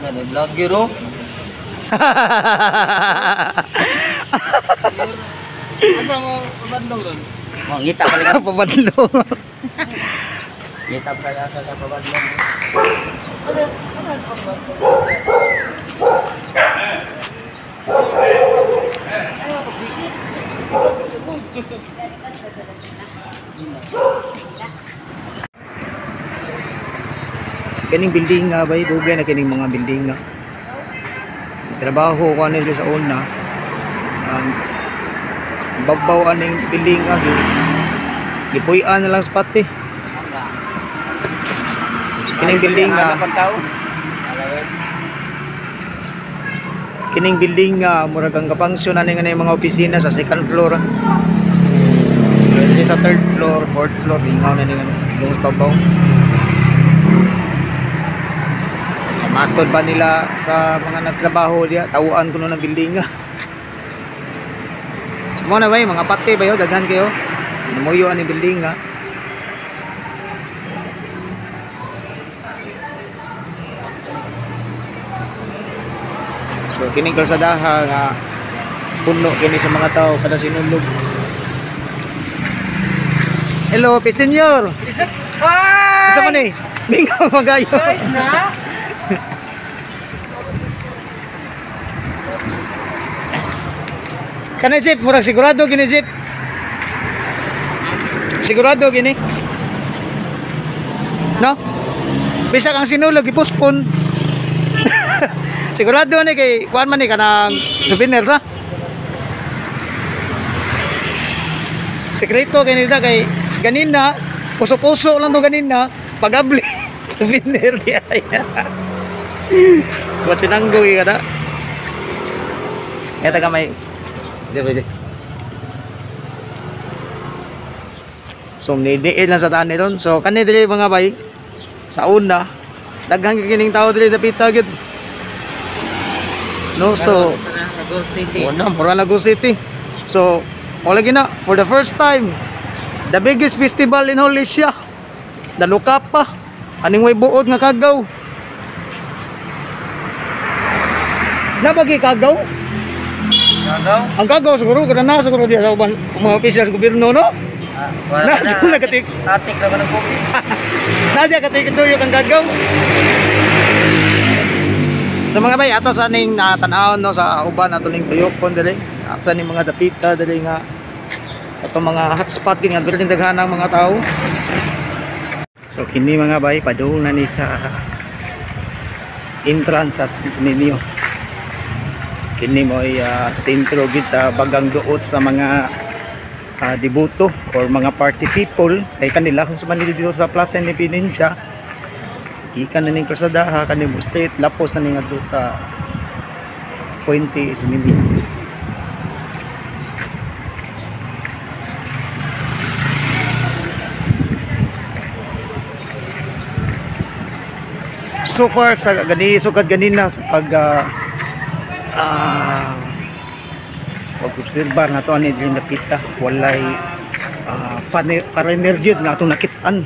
Ano vlogger oh. Ano mo pabadlong ron? Mo ngita pa lang Pabadlong. ngita pa lang sa pabadlong. Kining building nga ba, dugay na kining mga building nga. Trabaho ko nila sa una. Babaw aning building nga, gipuy-an na lang sa pati. Kining building nga, kining building nga, murag ang kapangsyon na nga mga opisina sa second floor. Sa third floor, fourth floor, ingaw na nga yung babaw. Matod ba nila sa mga nagtrabaho diya, tawuan ko ng building nga. Sumo na ba mga pati ba yun, daghan kayo. Namuyo ang building nga. So kining kalsadaha nga puno kini sa mga tao kada sinulog. Hello, Pit Senyor. Hi! Isa man eh. Mingaw magayo. Na? Kana jeep, murag sigurado gini jeep. Sigurado gini. No? Bisa kang sinulog ipuspon. Sigurado ni kay kuan man ni kanang souvenir ra. Sekreto kini da kay ganina, puso-puso lang to ganina, pagabli souvenir di ay. Wat sinanggoy kada. Eta ka may so nidiin lang sa taan nito. So kani dili mga bay sa una daghang kining tao dili dapita gyud. No, so Lagos City. wala mura Lagos City. So wala gina for the first time the biggest festival in Holy Asia. Dalukapa aning way buod nga kagaw. Nabagi kagaw? Ano? Ang kagaw siguro kada na siguro diya sa uban mga opisyal sa gobyerno no. Wala Na na katik. Atik naman ang kopi. Nadia katik tuyo kang kagaw. Sa mga bay ato sa ning tan-awon no sa uban ato ning tuyokon dili. Asa ning mga dapita dili nga ato mga hotspot kini nga dili daghanang mga tao. So kini mga bay padung na ni sa entrance sa ninyo. Kini mo ay sentro gid sa bagang duot sa mga deboto or mga party people kay kanila kung man dito sa Plaza Independencia gikan na ning kalsada kanimo street lapos na ning adto sa Fuente Sumimia. So far sa sukad ganina sa pag pag-obserbar na to ani dili nakita walay foreigner gyud nga atong nakit-an.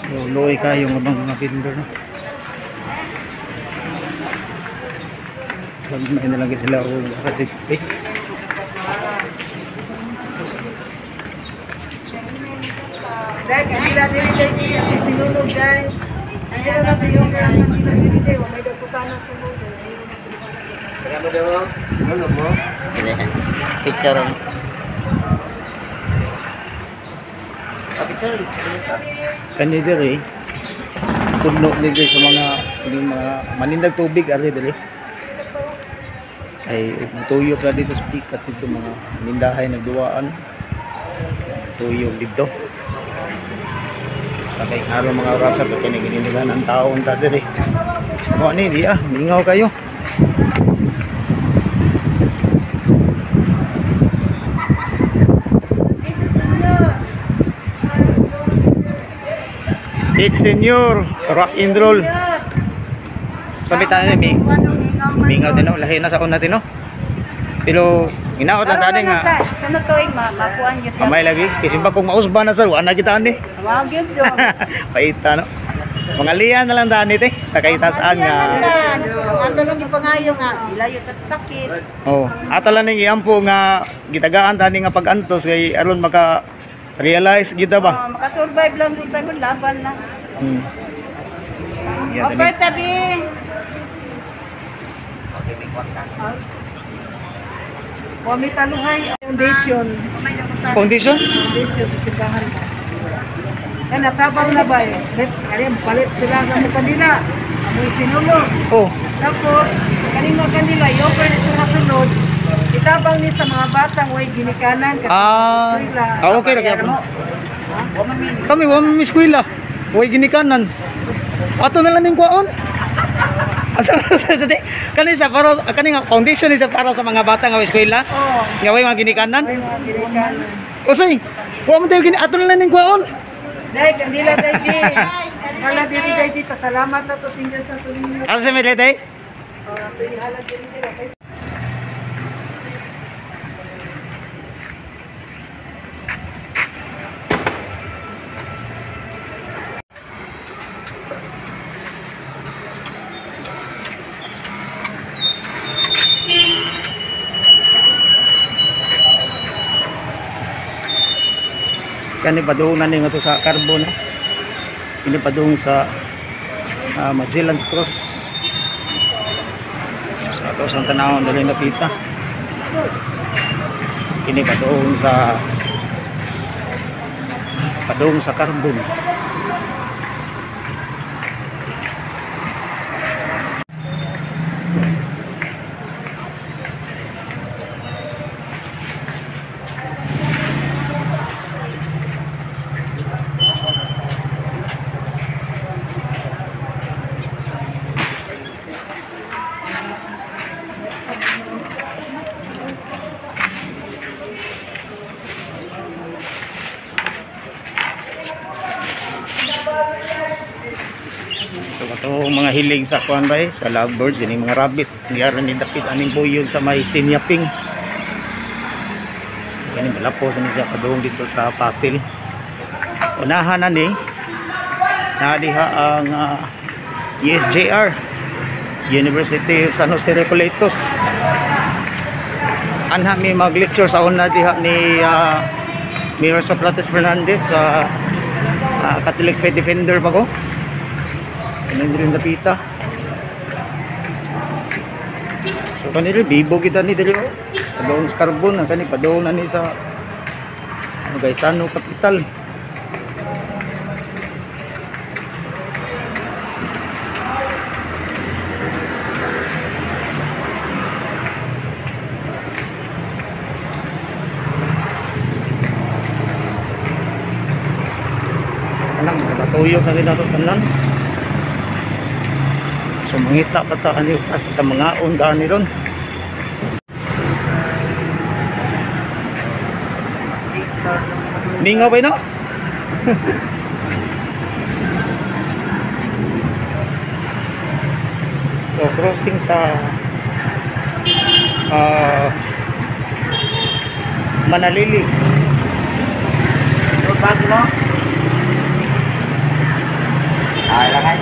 So loy kayo nga bang mga vendor no. May nalagay sila o naka-display. Dahil kanila dili sinulog dahil andyan na natin yung kanila dili wa may dagkutan ng sunod. Ano daw? Ano mo? Picture on. Picture. Kani diri puno nila sa mga manindag tubig ari diri. Kay tuyo ra dito sa pikas dito mga nindahay nagduwaan. Tuyo dito. Sa kay araw mga orasa pa kini ginindigan ang tao unta diri. Mo ani di mingaw kayo. It's Senyor rock and roll. Sabi tayo mingaw din no, lahi na sa una din no. Pero Hinaot lang tani nga. Sunod tuig makuan gyud. Kamay lagi. Isimba kung mausba na sir, wala kita ani. Wow gyud jo. Paita no. Pangalian na lang dani te sa kaitasaan nga. Ano lang yung pangayo nga, ilayo tatakit. Oh, ato lang ning iampo nga gitagaan tani nga pag-antos kay aron maka realize kita ba. Makasurvive lang kita kung laban na. Yeah, Okay, tabi. Kami taluhay foundation. Foundation? Foundation sa simbahan. Yan, natabaw na ba eh? Kaya palit sila sa mga kanila. Amoy sinulog. Oh, Tapos, kanina kanila, i-offer nito sa sunod. Itabang ni sa mga batang way ginikanan. Okay ra gyapon. Kami wa mi eskwela. Way ginikanan. Ato na lang ning kwaon. Asa kani sa para kani nga foundation isa para sa mga bata nga way eskwela. Oo. Nga way mga ginikanan. Way mga ginikanan. Usay, wa mo tayo ato na lang ning kwaon. Dahil kanila dahil hala dili dahil pasalamat na to sa inyo sa tuloy. Ano sa may day? Hala dili. Kani padung na ning ato sa carbon. Ini padung sa Magellan's Cross. Sa ato sa tanawon dali napita. Kini padung sa carbon. So ato mga hiling sa kuan bay sa lovebirds ini mga rabbit diaran ni dapit aning buyog sa may Sinyaping. Kani malapos ni siya padung dito sa Pasil. Unahan na ni diha ang USJR University of San Jose Recoletos. Anha mi mag lecture sa una diha ni Mayor Socrates Fernandez sa Catholic Faith Defender pa ko. Kanang rin napita. So kanila bibo kita ni dili oh. Padung sa carbon na kani padung na ni sa guys Sano Capital. Anang natuyok na kita tanan. So mangita pa ta ani as ta mga onda ni ron. Ningaw ba no? So crossing sa Manalili. Bago mo? Lakay.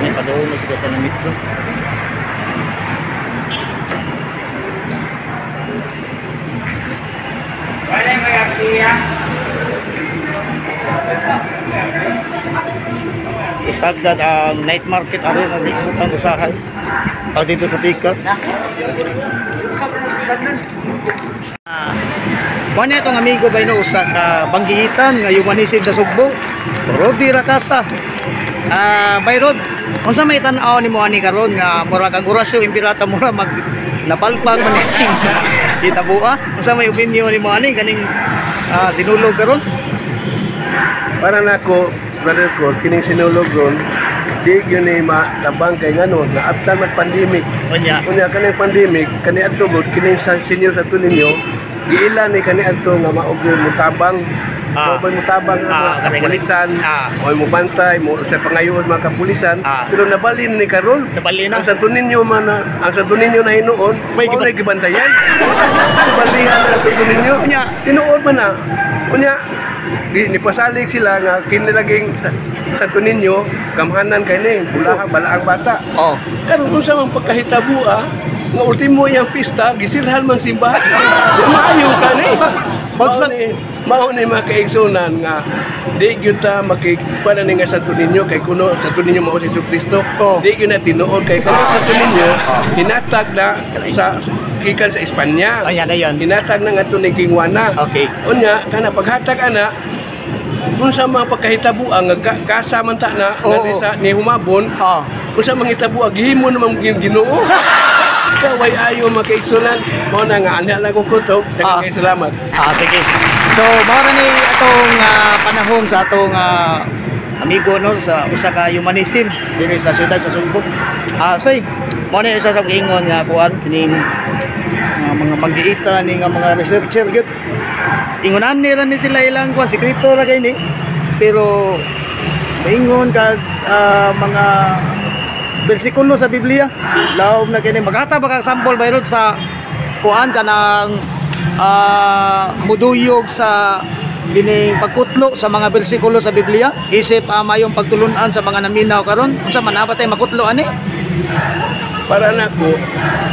May padoon mo sila sa namit ko. Wala mo yung tiya. So sagad ang night market aron ang bigutang usahay. Pag dito sa Picas. Kuan itong amigo ba ino usa ka banggihitan nga yumanisib sa Sugbo. Rodi Rakasa. Bayrod, unsa may tan-aw nimo ani karon nga murag ang orasyo impirata mura mag napalpag man kita bua. Unsa may opinion nimo ani kaning sinulog karon? Para nako, brother ko, kining sinulog ron, di yun ay matabang kay ngano, na after mas pandemic. Unya. Unya kaning pandemic, kani adto gud kining sa senior sa tuninyo, giila ni kani adto nga maog yung mutabang. May mutabang ang kanay. kapulisan, o mo bantay, mo sa pangayoon mga kapulisan, pero nabalin ni karon. Nabali na. Ang Santo Niño na hinuon, May mao na gibantayan. Balihan na ang Santo Niño. Tinuod man na. Unya ni pasalig sila nga kinilaging Santo Niño gamhanan kay ni bulaha balaang bata. Oh. Karon unsa man pagkahitabua nga ultimo iyang pista gisilhan man simbahan. Maayo kani. Mao ni mga kaigsunan nga di gyud ta makikuan ni nga Santo Niño kay kuno Santo Niño mao si Jesucristo. Di gyud na tinuod kay kanang Santo Niño hinatag na sa gikan sa Espanya. Ayan. Hinatag na ngadto ni King Juana. Okay. Unya kana paghatag ana unsa mga pagkahitabuan nga kasa man ta na ngadto sa ni humabon. Unsa manghitabuan gihimo naman Ginoo. Kaway ayo makaigsunan mo na nga anha lang ko kutob. Daghang salamat. Sige. So, mao ni atong panahon sa atong amigo no sa usa ka humanism diri sa siyudad sa Sugbo. Say, mao ni isa sa ingon nga kuan kining mga mag-iita ni nga mga researcher gyud. Ingonan nila ni sila ilang kuan sekreto ra kay ni. Pero ingon kag mga bersikulo sa Biblia laom na kini magata baka sample bayron sa kuan kanang muduyog sa dining pagkutlo sa mga bersikulo sa Biblia isip mayong pagtulunan sa mga naminaw karon unsa man abatay makutlo ani para nako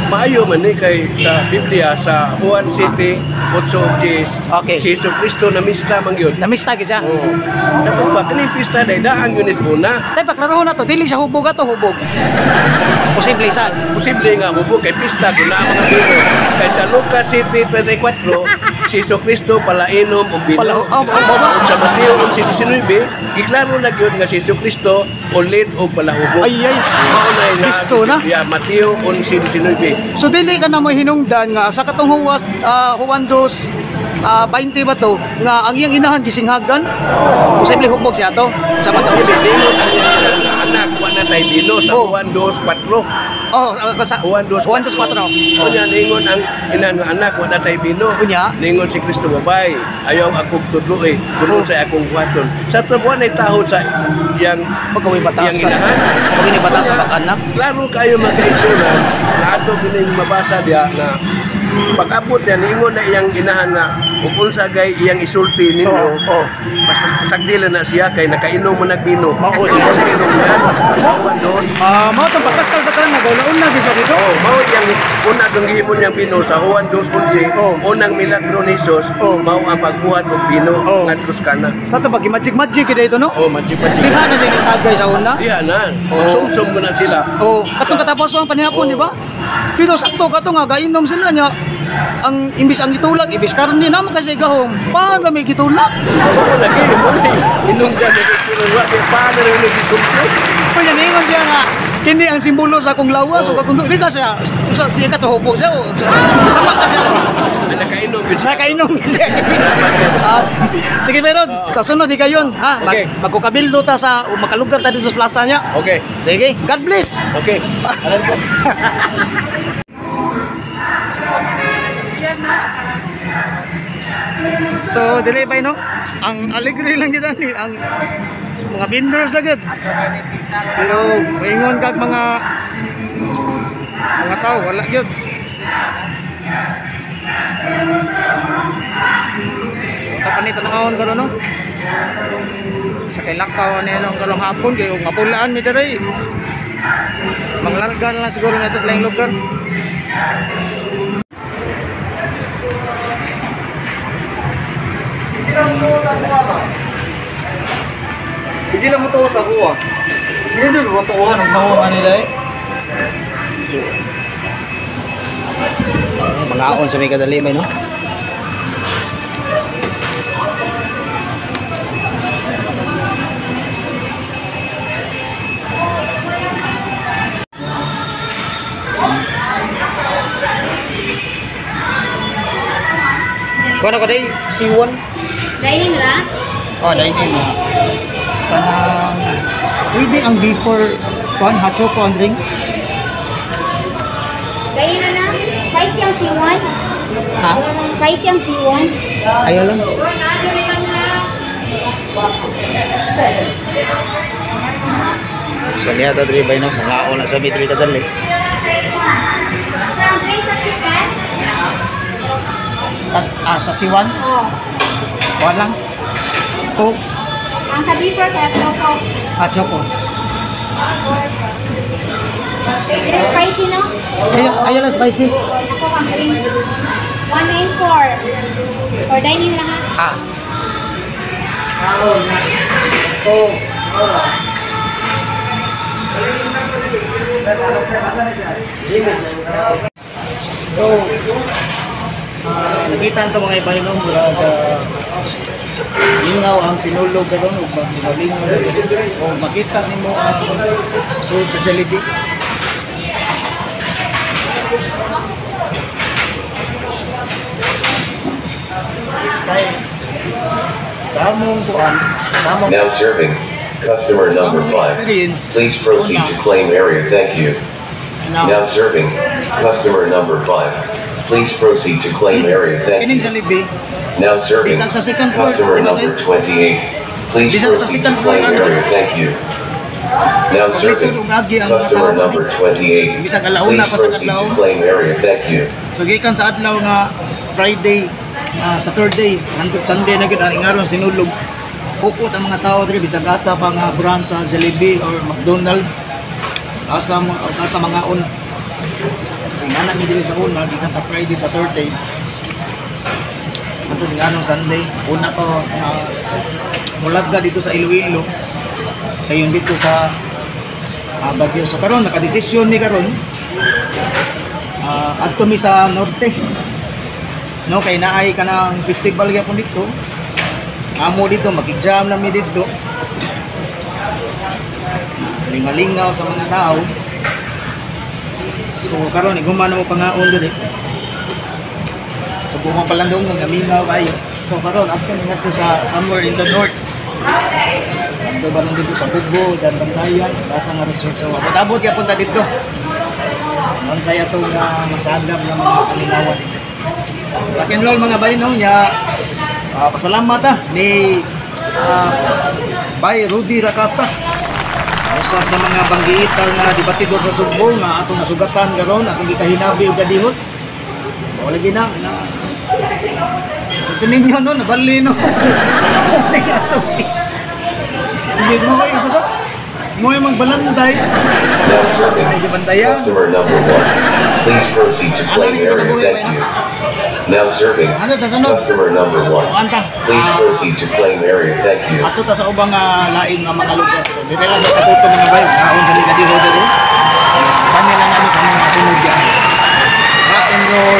maayo man ni kay sa Biblia sa Juan City 8:10. Okay. Si Jesucristo na mista man gyud. namista gyud siya. Dapat pa kini pista daydaang yun is una. Tay paklaro na to dili siya hubog ato hubog. Posible sad. Posible nga hubog kay pista kun naa mga bino. Kay sa Lucas City 24 si Jesucristo palainom og bino. Sa Mateo 11:19 giklaro na gyud nga si Jesucristo ulit og palahubog. Ay Mao na Kristo na. Ya Mateo 11:19. So dili ka na mo hinungdan nga sa katong Juan 2 20 ba to nga ang iyang inahan gisinghagan posible hubog siya to sa mga Dinot ang anak wa na tay bino sa Juan 2:4. sa Juan 2:4. 4 Unya ningon ang inang anak wa na tay bino. Unya? Ningon si Kristo babay, ayaw akong tudloy, kuno sa akong buhaton. Sa trabuhan ay tahod sa yang pagkaway batasan yang inahan. pag ini batasan pag-anak Klaro kayo magkaigsunan na ato kining mabasa diya na pag-abot yan, ingon na iyang inahan nga ug unsa gay iyang isulti ninyo. Basta pasagdila na siya kay nakainom mo nagbino. Mauli. Nakainom yan. Juan 2. mao tong pagkasal sa kanan nagauna gisa dito Mao yang una tong gihimo niyang bino sa Juan 2:11. Unang milagro ni Jesus mao ang pagbuhat og bino ngadto sa kana. sa to pag magic kita ito no Madji-madji. diha na din tagay sa una Diha na. Sumsum ko na sila. katong katapos ang panihapon di ba pero sakto kato nga gainom sila nya ang imbis ang gitulak ibis karon din naman kasi gahom paano may gitulak Mao lagi mo inong dyan wa paano rin nagisumpyo. kaya ningon siya nga kini ang simbolo sa akong lawas o kakung di ka siya di ka to hubog siya tama ka siya Nakainom yun. nakainom sige meron sa sunod di kayon ha Okay. magkukabildo ta sa makalugar ta dito sa plaza niya Okay. sige God bless Okay. Alam ko. so dili ba no ang alegre lang kita ni ang mga vendors na gud pero ingon kag mga tao wala gyud so tapanit tanahon karon no sa kay lakaw ni ano karong hapon kay ug mapulaan mi diri manglarga na lang siguro nato sa laing lugar. Sila mo to sa kuha. Hindi dito mo to kuha ng kawa nila eh. Mga aon sa may kadalimay no. Kuha na ko day C1. Dining ra? Dining na. Pwede ang before hot choco and drinks. Dining na na? Price yung C1? Ha? Spicy ang C1. Ayaw lang. So niya ta dribay no, mga ona sa mitri kadali. From drinks sa chicken? Sa siwan, Oh. kuha lang. Coke, Ang sa beefer kaya choco. choco. It is spicy, no? Ayaw lang spicy. Ako kang drinks. 194. For dining lang ha. So, nakita nito mga iba yun, murag lingaw ang sinulog karon ug magsalingaw o makita nimo ang suod sa Jollibee. Kay sa among kuan, sa among Now serving. Customer number 5. Please proceed to claim area. Thank you. Now serving. Customer number 5. Please proceed to claim area. Thank kining you. Jollibee Now serving. Bisag sa second floor, Customer di ba, number sir? 28. Please Bisag sa proceed second to floor claim lang, area. sir. Thank you. Now Paglisod serving. ug agi ang Customer matao. number 28. Bisag alauna Please pa sa proceed adlaw. to claim area. Thank you. So gikan sa adlaw nga Friday, Saturday, hangtod Sunday na gid ang ingaron sinulog. Hukot ang mga tao diri bisag asa pa nga brand sa Jollibee or McDonald's. Asa mga on. So ingana mi diri sa una gikan sa Friday, Saturday. Hangtod nganong Sunday, una pa mulagda dito sa Iloilo. Kayon dito sa Baguio. So karon nakadesisyon mi karon adto mi sa norte. No, kay naay ka ng festival gyapon dito. Amo dito makig-jam na mi dito. Lingaw-lingaw sa mga tao. So karon igumana mo pangaon diri. So bumo pa lang dong ngamingaw kayo. So karon adto mi ngadto sa somewhere in the north. Adto ba dito sa Bugo, dan Bantayan, basta nga resort. So abot gyapon ta dito. Ang saya to nga masagap ng mga kalingawan. Rock and roll mga bayno nya. Pasalamat ni Bay Rudy Racasa. Usa sa mga banggiitan nga debatidor sa Sugbo nga atong nasugatan karon atong gikahinabi og gadihot. Wala gina na. Sa tining nyo no nabali no. Hindi mo kayo sa to. Mo yung magbalanday. Now serving. Bantayan. Customer number 1. Please proceed to claim area. Thank you. Now serving. Ano sa sunod? Customer number 1. Anta. Please proceed to claim area. Thank you. Ato ta sa ubang laing nga mga lugar. So dito lang sa katuto mga bayo. Naon sa liga dito dito. Kanila namin sa mga sunod yan. Rock and roll